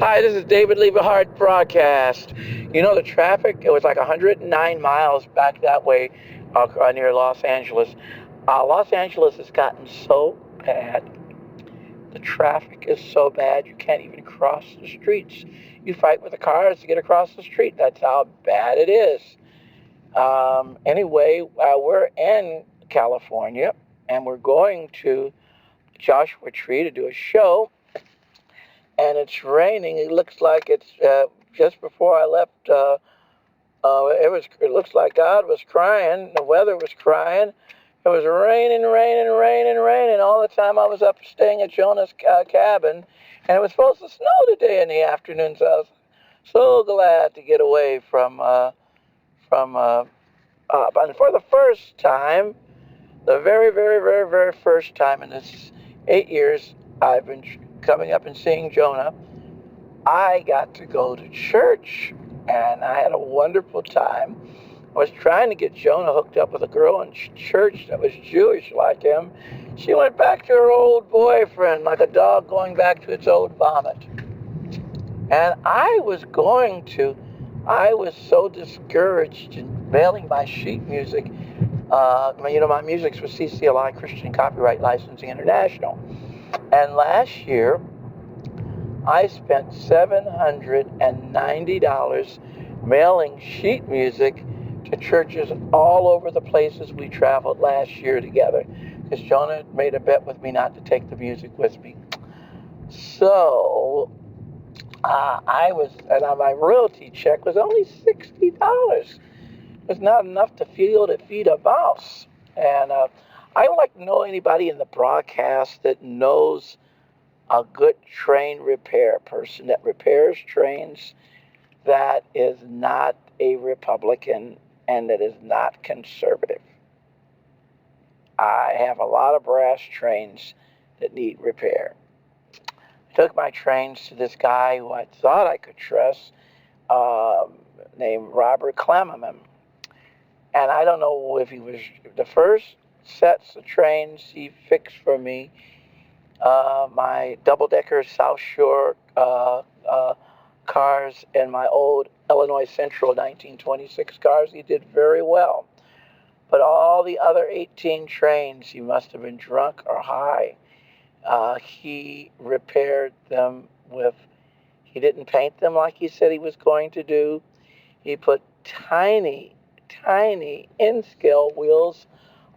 Hi, this is David Liebehart broadcast. You know the traffic? It was like 109 miles back that way near Los Angeles. Los Angeles has gotten so bad. The traffic is so bad you can't even cross the streets. You fight with the cars to get across the street. That's how bad it is. Anyway, we're in California and we're going to Joshua Tree to do a show. And it's raining. It looks like it's just before I left. It looks like God was crying. The weather was crying. It was raining all the time. I was up staying at Jonah's cabin, and it was supposed to snow today in the afternoon. So I was so glad to get away from. But for the first time, the very first time in this 8 years I've been coming up and seeing Jonah, I got to go to church, and I had a wonderful time. I was trying to get Jonah hooked up with a girl in church that was Jewish like him. She went back to her old boyfriend like a dog going back to its old vomit. And I was so discouraged in mailing my sheet music. My music's with CCLI, Christian Copyright Licensing International. And last year, I spent $790 mailing sheet music to churches all over the places we traveled last year together, because Jonah made a bet with me not to take the music with me. So, my royalty check was only $60. It's not enough to feed a mouse. And I would like to know anybody in the broadcast that knows a good train repair person that repairs trains, that is not a Republican and that is not conservative. I have a lot of brass trains that need repair. I took my trains to this guy who I thought I could trust, named Robert Clemmerman. And I don't know if he was the first sets of trains he fixed for me. My double-decker South Shore cars and my old Illinois Central 1926 cars, he did very well. But all the other 18 trains, he must have been drunk or high. He repaired them he didn't paint them like he said he was going to do. He put tiny N-scale wheels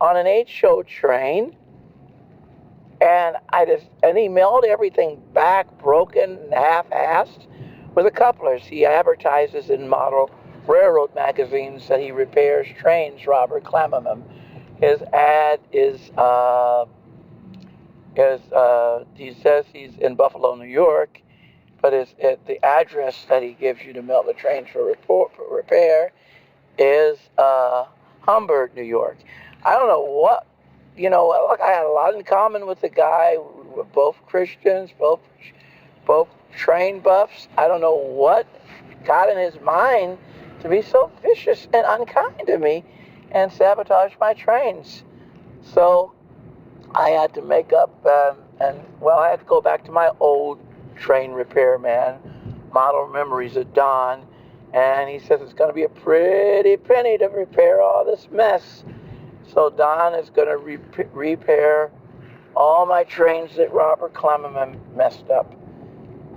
on an 8-show train, and he mailed everything back broken and half-assed with the couplers. He advertises in model railroad magazines that he repairs trains, Robert Clemmerman. His ad he says he's in Buffalo, New York, but the address that he gives you to mail the trains for repair is Hamburg, New York. I don't know what, look, I had a lot in common with the guy. We're both Christians, both train buffs. I don't know what got in his mind to be so vicious and unkind to me and sabotage my trains. So I had to make up, I had to go back to my old train repair man, Model Memories of Don, and he says it's going to be a pretty penny to repair all this mess. So Don is going to repair all my trains that Robert Clemmerman messed up.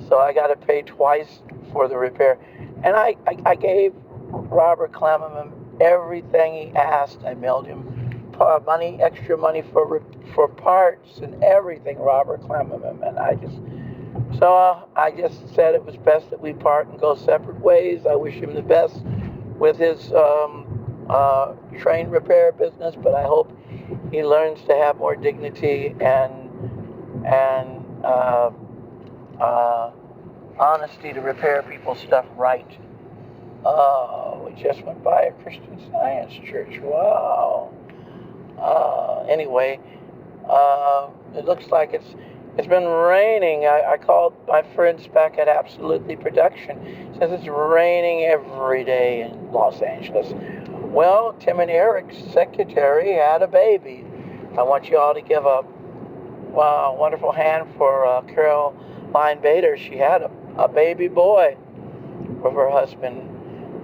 So I got to pay twice for the repair. And I gave Robert Clemmerman everything he asked. I mailed him extra money for parts and everything, Robert Clemmerman. And I just said it was best that we part and go separate ways. I wish him the best with his train repair business, but I hope he learns to have more dignity and honesty to repair people's stuff right. We just went by a Christian Science church. Wow. Anyway, it looks like it's been raining. I called my friends back at Absolutely Production. It says it's raining every day in Los Angeles. Well, Tim and Eric's secretary had a baby. I want you all to give a wonderful hand for Caroline Bader. She had a baby boy with her husband.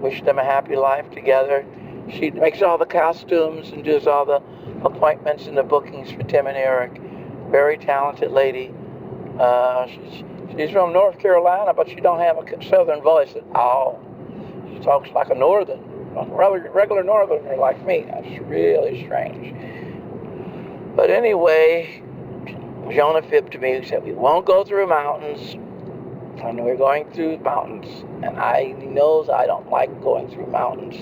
Wish them a happy life together. She makes all the costumes and does all the appointments and the bookings for Tim and Eric. Very talented lady. She's from North Carolina, but she don't have a southern voice at all. She talks like a regular northerner like me. That's really strange. But anyway, Jonah fibbed to me and said, we won't go through mountains. And we're going through mountains. And he knows I don't like going through mountains.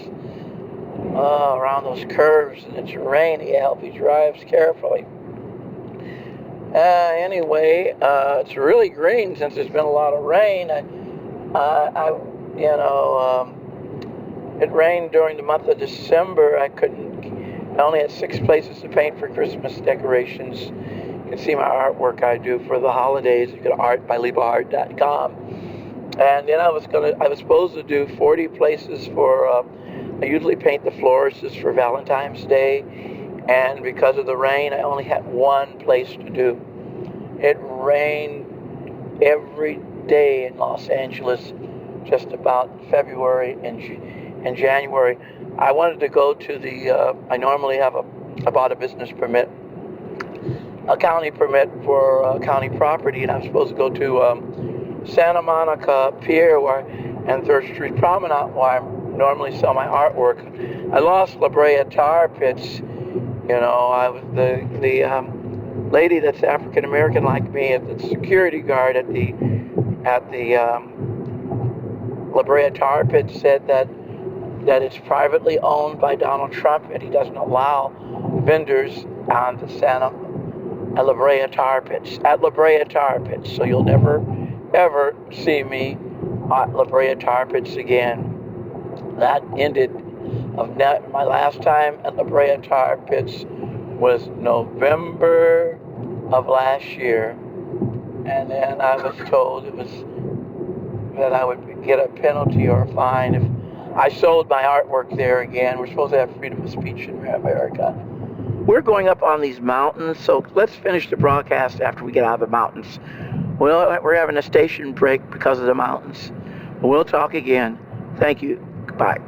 Around those curves and the terrain, I hope he drives carefully. Anyway, it's really green since there's been a lot of rain. It rained during the month of December. I only had 6 places to paint for Christmas decorations. You can see my artwork I do for the holidays. You can art.libaart.com. And then I was supposed to do 40 places for, I usually paint the florists for Valentine's Day. And because of the rain, I only had 1 place to do. It rained every day in Los Angeles, just about February and January. I wanted to go to I normally I bought a business permit, a county permit for county property, and I'm supposed to go to Santa Monica Pier and 3rd Street Promenade, where I normally sell my artwork. I lost La Brea Tar Pits. I was the lady that's African American like me, the security guard at the La Brea Tar Pit, said that it's privately owned by Donald Trump, and he doesn't allow vendors on the La Brea Tar Pits. So you'll never ever see me at La Brea Tar Pits again. That ended. My last time at La Brea Tar Pits was November of last year, and then I was told that I would get a penalty or a fine if I sold my artwork there again. We're supposed to have freedom of speech in America. We're going up on these mountains, so let's finish the broadcast after we get out of the mountains. Well, we're having a station break because of the mountains. We'll talk again. Thank you. Goodbye.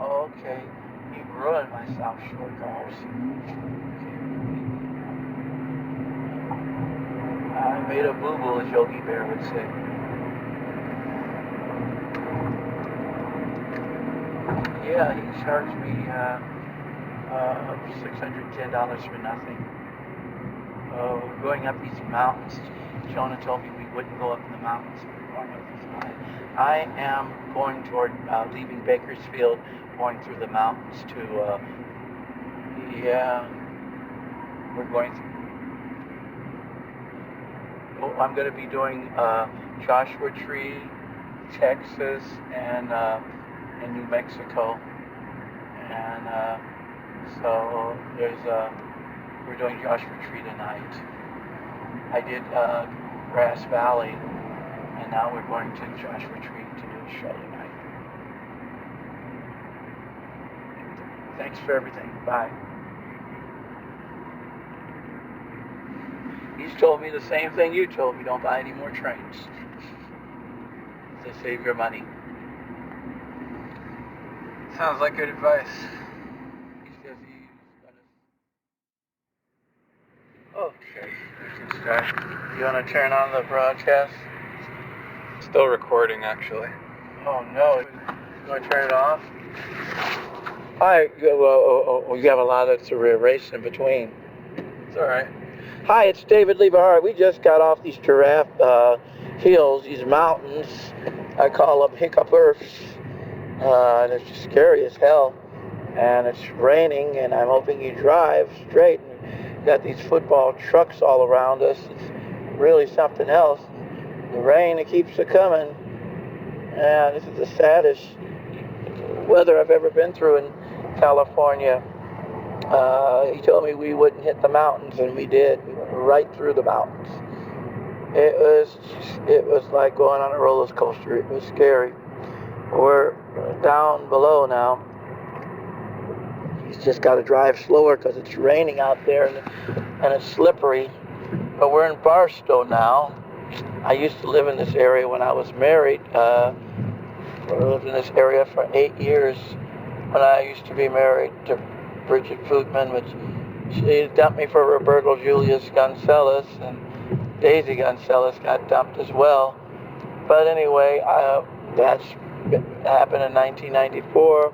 Okay, you ruined my South Shore cars. I made a boo-boo, as Yogi Bear would say. Yeah, he charged me $610 for nothing. Going up these mountains. Jonah told me we wouldn't go up in the mountains. I am going toward leaving Bakersfield, going through the mountains to, we're going through. I'm going to be doing Joshua Tree, Texas, and in New Mexico. And so we're doing Joshua Tree tonight. I did Grass Valley, and now we're going to Joshua Tree to do a show tonight. Thanks for everything. Bye. He's told me the same thing you told me. Don't buy any more trains. To save your money. Sounds like good advice. Okay, we can start. You want to turn on the broadcast? Still recording, actually. Oh no. You want to turn it off? Hi. Well, you have a lot to erase in between. It's alright. Hi, it's David Liebehart. We just got off these giraffe hills, these mountains. I call them hiccup earths. And it's just scary as hell. And it's raining, and I'm hoping you drive straight. And got these football trucks all around us. It's really something else. The rain, it keeps a coming. And this is the saddest weather I've ever been through in California. He told me we wouldn't hit the mountains, and we did. We went right through the mountains. It was like going on a roller coaster. It was scary. We're down below now. just got to drive slower because it's raining out there and it's slippery. But we're in Barstow now. I used to live in this area when I was married. I lived in this area for 8 years when I used to be married to Bridget Footman, which she dumped me for Roberto Julius Gonzalez, and Daisy Gonzalez got dumped as well. But anyway, that's happened in 1994,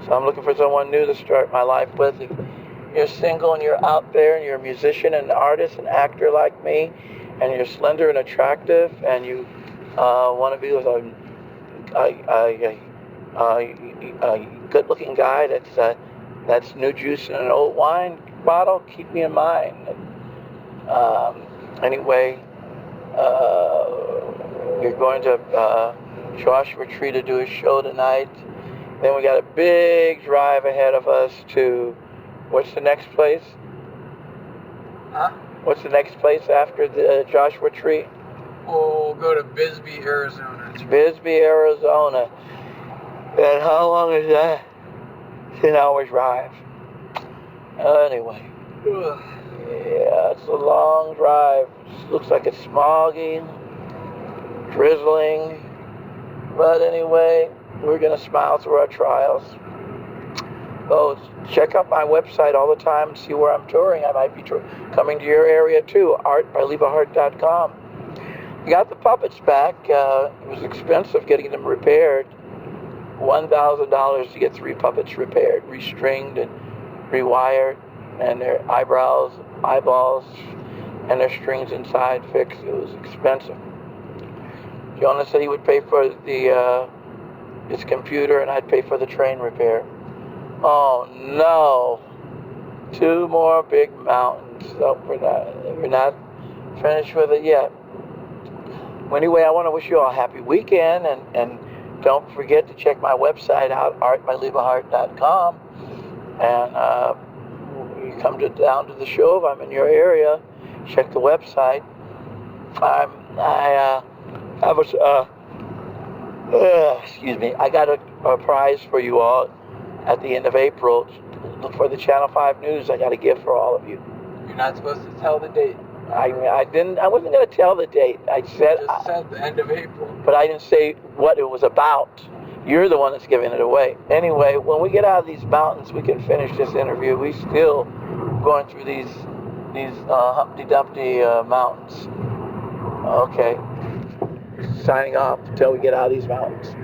so I'm looking for someone new to start my life with. If you're single and you're out there and you're a musician and an artist and actor like me, and you're slender and attractive, and you want to be with a good-looking guy that's new juice in an old wine bottle, keep me in mind. Anyway, we're going to Joshua Tree to do a show tonight. Then we got a big drive ahead of us to, what's the next place? Huh? What's the next place after the Joshua Tree? We'll go to Bisbee, Arizona. It's Bisbee, Arizona. And how long is that? 10 hours drive. Anyway. Ugh. Yeah, it's a long drive. Looks like it's smoggy, drizzling. But anyway, we're going to smile through our trials. So check out my website all the time and see where I'm touring. I might be coming to your area too, artbylevahart.com. I got the puppets back. It was expensive getting them repaired. $1,000 to get 3 puppets repaired, restringed and rewired, and their eyebrows, eyeballs, and their strings inside fixed. It was expensive. Jonas said he would pay for his computer, and I'd pay for the train repair. Oh no! 2 more big mountains. So we're not finished with it yet. Well, anyway, I want to wish you all a happy weekend, and don't forget to check my website out, artbylevahart.com. And you come down to the show if I'm in your area. Check the website. I got a prize for you all at the end of April. Look for the Channel 5 News. I got a gift for all of you. You're not supposed to tell the date. I wasn't going to tell the date. I said the end of April. But I didn't say what it was about. You're the one that's giving it away. Anyway, when we get out of these mountains, we can finish this interview. We still going through these Humpty Dumpty mountains. Okay. Signing off until we get out of these mountains.